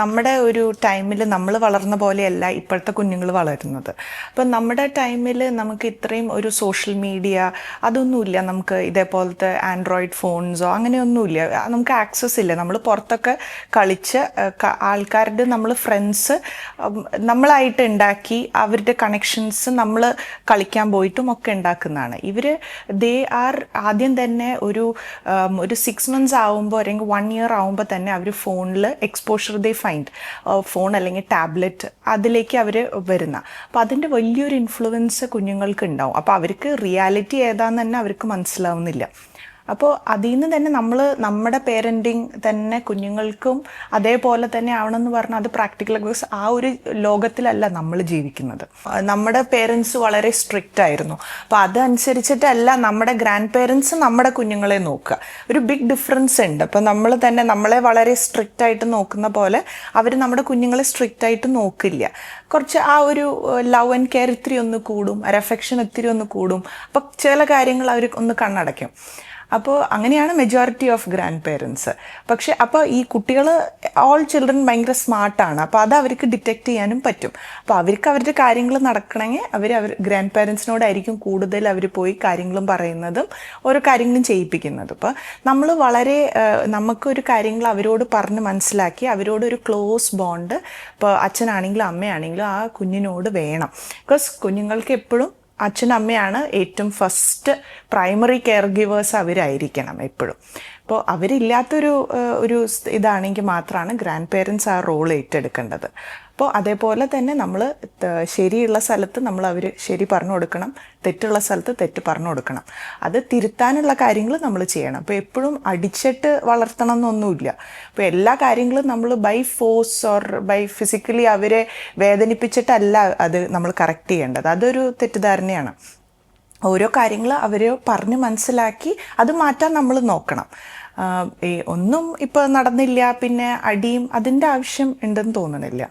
നമ്മുടെ ഒരു ടൈമിൽ നമ്മൾ വളർന്ന പോലെയല്ല ഇപ്പോഴത്തെ കുഞ്ഞുങ്ങൾ വളരുന്നത്. അപ്പം നമ്മുടെ ടൈമിൽ നമുക്ക് ഇത്രയും ഒരു സോഷ്യൽ മീഡിയ അതൊന്നുമില്ല. നമുക്ക് ഇതേപോലത്തെ ആൻഡ്രോയിഡ് ഫോൺസോ അങ്ങനെയൊന്നുമില്ല. നമുക്ക് ആക്സസ് ഇല്ല. നമ്മൾ പുറത്തൊക്കെ കളിച്ച് ആൾക്കാരുടെ നമ്മൾ ഫ്രണ്ട്സ് നമ്മളായിട്ട് ഉണ്ടാക്കി അവരുടെ കണക്ഷൻസ് നമ്മൾ കളിക്കാൻ പോയിട്ടും ഒക്കെ ഉണ്ടാക്കുന്നതാണ്. ദേ ആർ ആദ്യം തന്നെ ഒരു 6 months ആവുമ്പോൾ അല്ലെങ്കിൽ 1 year ആവുമ്പോൾ തന്നെ അവർ ഫോണിൽ എക്സ്പോഷർ ഫൈൻഡ് ഫോൺ അല്ലെങ്കിൽ ടാബ്ലറ്റ് അതിലേക്ക് അവർ വരുന്ന. അപ്പോൾ അതിൻ്റെ വലിയൊരു ഇൻഫ്ലുവൻസ് കുഞ്ഞുങ്ങൾക്ക് ഉണ്ടാവും. അപ്പോൾ അവർക്ക് റിയാലിറ്റി ഏതാന്ന് തന്നെ അവർക്ക് മനസ്സിലാവുന്നില്ല. അപ്പോൾ അതിൽ നിന്ന് തന്നെ നമ്മുടെ പേരൻറ്റിങ് തന്നെ കുഞ്ഞുങ്ങൾക്കും അതേപോലെ തന്നെ ആവണമെന്ന് പറഞ്ഞാൽ അത് പ്രാക്ടിക്കൽ. ബിക്കോസ് ആ ഒരു ലോകത്തിലല്ല നമ്മൾ ജീവിക്കുന്നത്. നമ്മുടെ പേരൻസ് വളരെ സ്ട്രിക്റ്റ് ആയിരുന്നു. അപ്പോൾ അതനുസരിച്ചിട്ടല്ല നമ്മുടെ ഗ്രാൻഡ് പേരൻസ് നമ്മുടെ കുഞ്ഞുങ്ങളെ നോക്കുക. ഒരു ബിഗ് ഡിഫറൻസ് ഉണ്ട്. അപ്പോൾ നമ്മളെ വളരെ സ്ട്രിക്റ്റ് ആയിട്ട് നോക്കുന്ന പോലെ അവർ നമ്മുടെ കുഞ്ഞുങ്ങളെ സ്ട്രിക്റ്റ് ആയിട്ട് നോക്കില്ല. കുറച്ച് ആ ഒരു ലവ് ആൻഡ് കെയർ ഇത്തിരി ഒന്ന് കൂടും, ഒരു അഫെക്ഷൻ ഇത്തിരി ഒന്ന് കൂടും. അപ്പോൾ ചില കാര്യങ്ങൾ അവർ ഒന്ന് കണ്ണടയ്ക്കും. അപ്പോൾ അങ്ങനെയാണ് മെജോറിറ്റി ഓഫ് ഗ്രാൻഡ് പേരൻസ്. പക്ഷെ അപ്പോൾ ഈ കുട്ടികൾ ഓൾ ചിൽഡ്രൻ ഭയങ്കര സ്മാർട്ടാണ്. അപ്പോൾ അത് അവർക്ക് ഡിറ്റക്റ്റ് ചെയ്യാനും പറ്റും. അപ്പോൾ അവർക്ക് അവരുടെ കാര്യങ്ങൾ നടക്കണമെങ്കിൽ അവർ ഗ്രാൻഡ് പേരൻസിനോടായിരിക്കും കൂടുതൽ അവർ പോയി കാര്യങ്ങളും പറയുന്നതും ഓരോ കാര്യങ്ങളും ചെയ്യിപ്പിക്കുന്നതും. അപ്പോൾ നമ്മൾ നമുക്കൊരു കാര്യങ്ങൾ അവരോട് പറഞ്ഞ് മനസ്സിലാക്കി അവരോടൊരു ക്ലോസ് ബോണ്ട് ഇപ്പോൾ അച്ഛനാണെങ്കിലും അമ്മയാണെങ്കിലും ആ കുഞ്ഞിനോട് വേണം. ബിക്കോസ് കുഞ്ഞുങ്ങൾക്ക് എപ്പോഴും അച്ഛനും അമ്മയാണ് ഏറ്റവും ഫസ്റ്റ് പ്രൈമറി കെയർ ഗിവേഴ്സ് അവരായിരിക്കണം എപ്പോഴും. അപ്പോൾ അവരില്ലാത്തൊരു ഇതാണെങ്കിൽ മാത്രമാണ് ഗ്രാൻഡ് പേരൻസ് ആ റോൾ ഏറ്റെടുക്കേണ്ടത്. അപ്പോൾ അതേപോലെ തന്നെ നമ്മൾ ശരിയുള്ള സ്ഥലത്ത് അവർ ശരി പറഞ്ഞു കൊടുക്കണം, തെറ്റുള്ള സ്ഥലത്ത് തെറ്റ് പറഞ്ഞു കൊടുക്കണം. അത് തിരുത്താനുള്ള കാര്യങ്ങൾ നമ്മൾ ചെയ്യണം. അപ്പോൾ എപ്പോഴും അടിച്ചിട്ട് വളർത്തണം എന്നൊന്നുമില്ല. അപ്പോൾ എല്ലാ കാര്യങ്ങളും നമ്മൾ by force or by physically അവരെ വേദനിപ്പിച്ചിട്ടല്ല അത് നമ്മൾ കറക്റ്റ് ചെയ്യേണ്ടത്. അതൊരു തെറ്റിദ്ധാരണയാണ്. ഓരോ കാര്യങ്ങൾ അവർ പറഞ്ഞ് മനസ്സിലാക്കി അത് മാറ്റാൻ നമ്മൾ നോക്കണം. ഒന്നും ഇപ്പോൾ നടന്നില്ല പിന്നെ അടിയും അതിൻ്റെ ആവശ്യം ഉണ്ടെന്ന് തോന്നണില്ല.